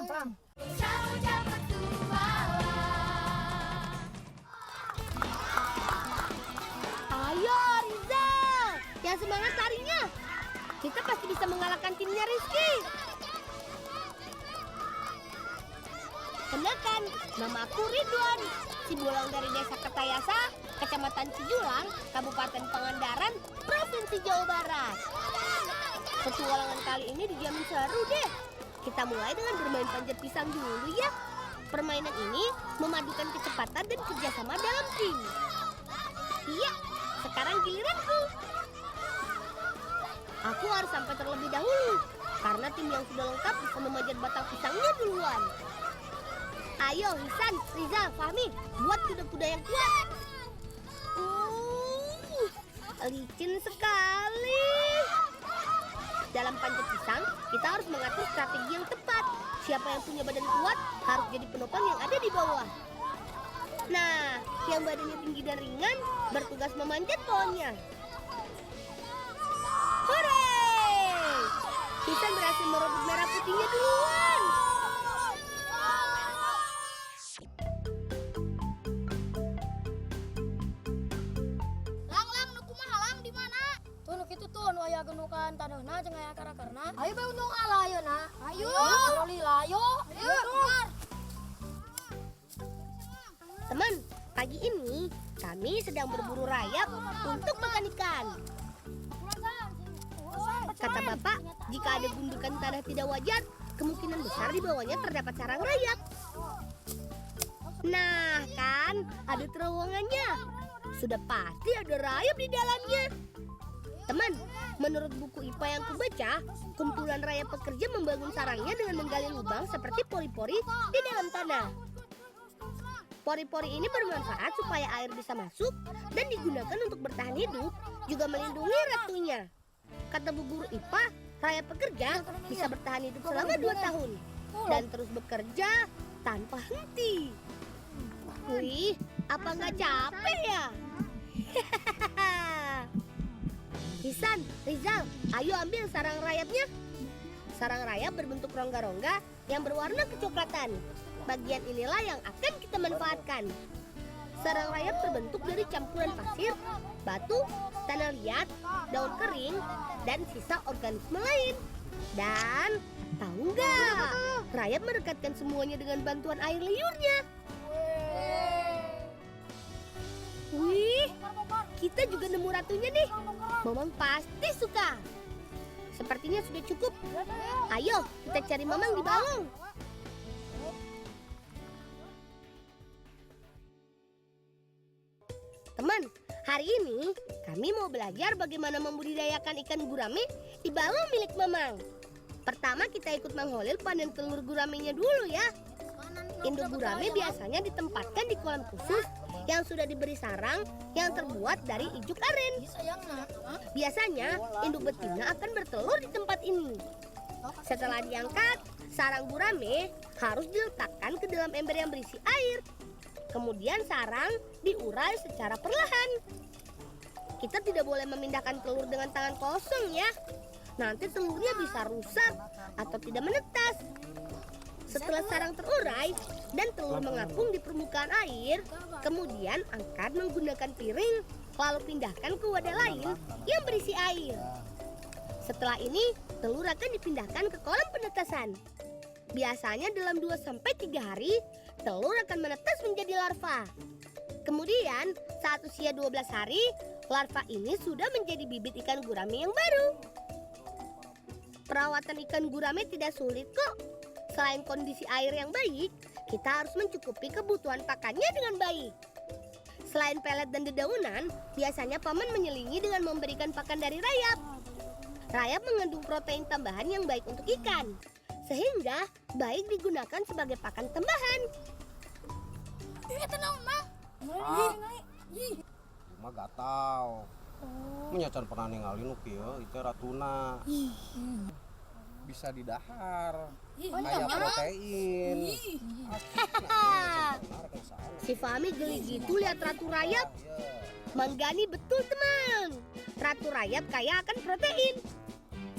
paham. Ayo Rizal, yang semangat larinya. Kita pasti bisa mengalahkan timnya Rizky. Kenalkan, nama aku Ridwan, si Bulang dari Desa Ketayasa, Kecamatan Cijulang, Kabupaten Pangandaran, Provinsi Jawa Barat. Petualangan kali ini dijamin seru deh. Kita mulai dengan bermain panjat pisang dulu ya. Permainan ini memadukan kecepatan dan kerjasama dalam tim. Iya, sekarang giliranku. Aku harus sampai terlebih dahulu, karena tim yang sudah lengkap bisa memanjat batang pisangnya duluan. Ayo Hisan, Rizal, Fahmi, buat kuda-kuda yang kuat. Licin sekali. Dalam panjat pisang, kita harus mengatur strategi yang tepat. Siapa yang punya badan kuat harus jadi penopang yang ada di bawah. Nah, yang badannya tinggi dan ringan bertugas memanjat pohonnya. Hore! Hisan berhasil merebut merah putihnya duluan. Aya genukan tanahna jeung aya karakarna. Ayo bae untung kalah ayeuna. Ayo. Lila ayo. Ayo. Teman, pagi ini kami sedang berburu rayap untuk makan ikan. Kata Bapak, jika ada gundukan tanah tidak wajar, kemungkinan besar di bawahnya terdapat sarang rayap. Nah, kan ada terowongannya. Sudah pasti ada rayap di dalamnya. Teman, menurut buku IPA yang kubaca, kumpulan rayap pekerja membangun sarangnya dengan menggali lubang seperti pori-pori di dalam tanah. Pori-pori ini bermanfaat supaya air bisa masuk dan digunakan untuk bertahan hidup, juga melindungi ratunya. Kata bu guru IPA, rayap pekerja bisa bertahan hidup selama 2 tahun dan terus bekerja tanpa henti. Wih, apa nggak capek ya? Hisan, Rizal, ayo ambil sarang rayapnya. Sarang rayap berbentuk rongga-rongga yang berwarna kecoklatan. Bagian inilah yang akan kita manfaatkan. Sarang rayap terbentuk dari campuran pasir, batu, tanah liat, daun kering, dan sisa organisme lain. Dan tahu nggak, rayap merekatkan semuanya dengan bantuan air liurnya. Wih, kita juga nemu ratunya nih. Mamang pasti suka. Sepertinya sudah cukup. Ayo, kita cari Mamang di balong. Teman, hari ini kami mau belajar bagaimana membudidayakan ikan gurame di balong milik Mamang. Pertama kita ikut Mang Holil panen telur guramenya dulu ya. Induk gurame biasanya ditempatkan di kolam khusus yang sudah diberi sarang yang terbuat dari ijuk aren. Biasanya induk betina akan bertelur di tempat ini. Setelah diangkat, sarang gurame harus diletakkan ke dalam ember yang berisi air. Kemudian sarang diurai secara perlahan. Kita tidak boleh memindahkan telur dengan tangan kosong ya. Nanti telurnya bisa rusak atau tidak menetas. Setelah sarang terurai dan telur mengapung di permukaan air, kemudian angkat menggunakan piring, lalu pindahkan ke wadah lain yang berisi air. Setelah ini, telur akan dipindahkan ke kolam penetasan. Biasanya dalam 2-3 hari, telur akan menetas menjadi larva. Kemudian, saat usia 12 hari, larva ini sudah menjadi bibit ikan gurame yang baru. Perawatan ikan gurame tidak sulit kok. Selain kondisi air yang baik, kita harus mencukupi kebutuhan pakannya dengan baik. Selain pelet dan dedaunan, biasanya paman menyelingi dengan memberikan pakan dari rayap. Rayap mengandung protein tambahan yang baik untuk ikan, sehingga baik digunakan sebagai pakan tambahan. Iya tenang, Mang. Mah gatal. Menyacan pernah ningali nu kieu itu ratuna. Bisa didahar. Kayak protein. Si Fahmi geli gitu lihat ratu rayap. Mang Gani betul teman. Ratu rayap kaya akan protein.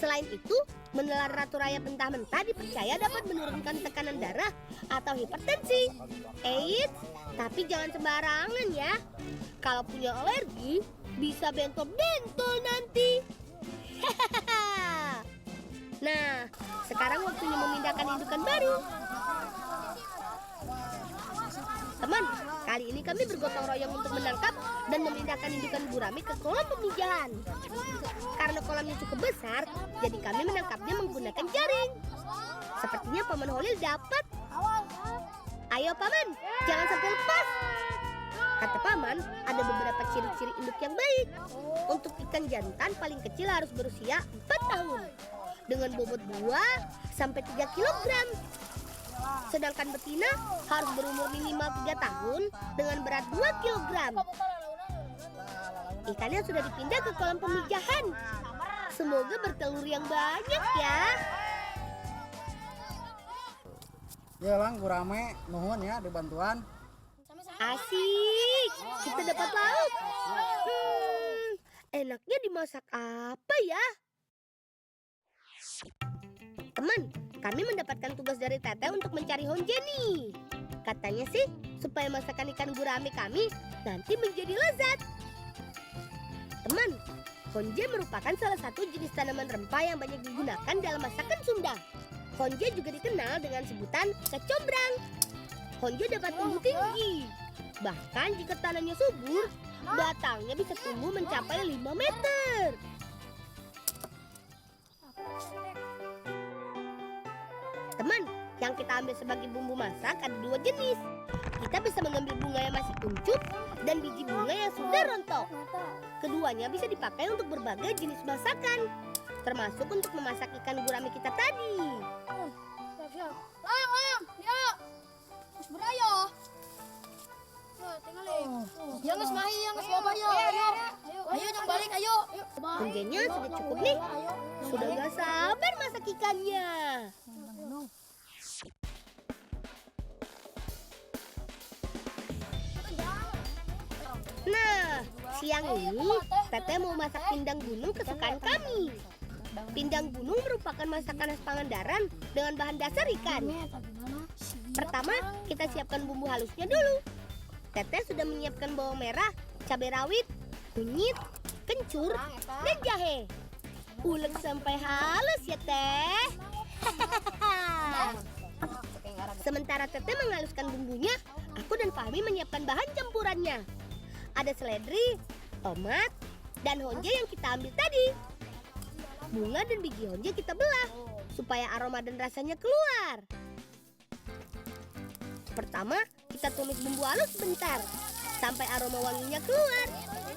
Selain itu, menelan ratu rayap mentah-mentah dipercaya dapat menurunkan tekanan darah atau hipertensi. Eits, tapi jangan sembarangan ya. Kalau punya alergi, bisa bentol-bentol nanti. Nah, sekarang waktunya memindahkan indukan baru. Teman, kali ini kami bergotong royong untuk menangkap dan memindahkan indukan gurame ke kolam pemijahan. Karena kolamnya cukup besar, jadi kami menangkapnya menggunakan jaring. Sepertinya Paman Holil dapat. Ayo Paman, jangan sampai lepas. Kata Paman, ada beberapa ciri-ciri induk yang baik. Untuk ikan jantan paling kecil harus berusia 4 tahun. Dengan bobot 2 sampai 3 kg. Sedangkan betina harus berumur minimal 3 tahun dengan berat 2 kg. Ikannya sudah dipindah ke kolam pemijahan. Semoga bertelur yang banyak ya. Ya lang, gurame, nuhun ya dibantuan. Asik, kita dapat lauk. Enaknya dimasak apa ya? Teman, kami mendapatkan tugas dari Teteh untuk mencari Honje nih. Katanya sih, supaya masakan ikan gurame kami nanti menjadi lezat. Teman, Honje merupakan salah satu jenis tanaman rempah yang banyak digunakan dalam masakan Sunda. Honje juga dikenal dengan sebutan kecombrang. Honje dapat tumbuh tinggi. Bahkan jika tanahnya subur, batangnya bisa tumbuh mencapai 5 meter. Teman, yang kita ambil sebagai bumbu masak ada 2 jenis. Kita bisa mengambil bunga yang masih kuncup dan biji bunga yang sudah rontok. Keduanya bisa dipakai untuk berbagai jenis masakan, termasuk untuk memasak ikan gurame kita tadi. Lang, yuk. Terus berayo. Ya nges mahi, ya nges bawa ayo. Ayo yang balik, ayo. Honjenya sudah cukup nih. Sudah gak sabar masak ikannya. Nah, siang ini Teteh mau masak pindang gunung kesukaan kami. Pindang gunung merupakan masakan khas Pangandaran dengan bahan dasar ikan. Pertama, kita siapkan bumbu halusnya dulu. Teteh sudah menyiapkan bawang merah, cabai rawit, kunyit, kencur, dan jahe. Ulek sampai halus ya Teh. Sementara Teteh menghaluskan bumbunya, aku dan Fahmi menyiapkan bahan campurannya. Ada seledri, tomat, dan honje yang kita ambil tadi. Bunga dan biji honje kita belah supaya aroma dan rasanya keluar. Pertama, kita tumis bumbu halus sebentar sampai aroma wanginya keluar.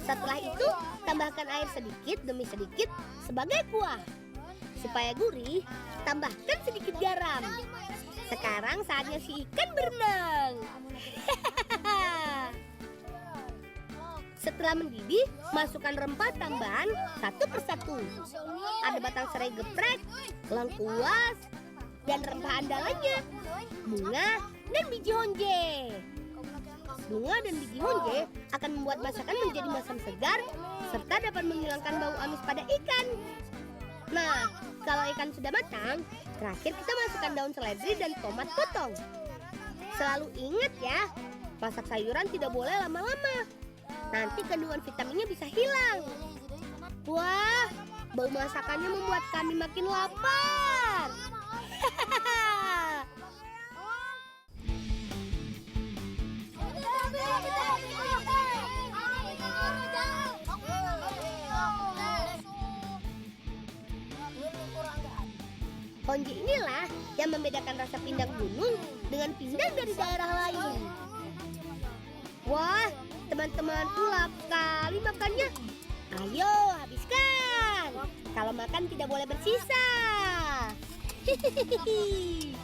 Setelah itu, tambahkan air sedikit demi sedikit sebagai kuah. Supaya gurih, tambahkan sedikit garam. Sekarang saatnya si ikan berenang. Setelah mendidih, masukkan rempah tambahan satu persatu. Ada batang serai geprek, lengkuas, dan rempah andalannya, bunga dan biji honje. Bunga dan biji honje akan membuat masakan menjadi masam segar serta dapat menghilangkan bau amis pada ikan. Nah, kalau ikan sudah matang, terakhir kita masukkan daun seledri dan tomat potong. Selalu ingat ya, masak sayuran tidak boleh lama-lama. Nanti kandungan vitaminnya bisa hilang. Wah, bau masakannya membuat kami makin lapar. Honje inilah yang membedakan rasa pindang gunung dengan pindang dari daerah lain. Wah, teman-teman tuh lapar kali makannya. Ayo, habiskan. Kalau makan tidak boleh bersisa. Hihihi.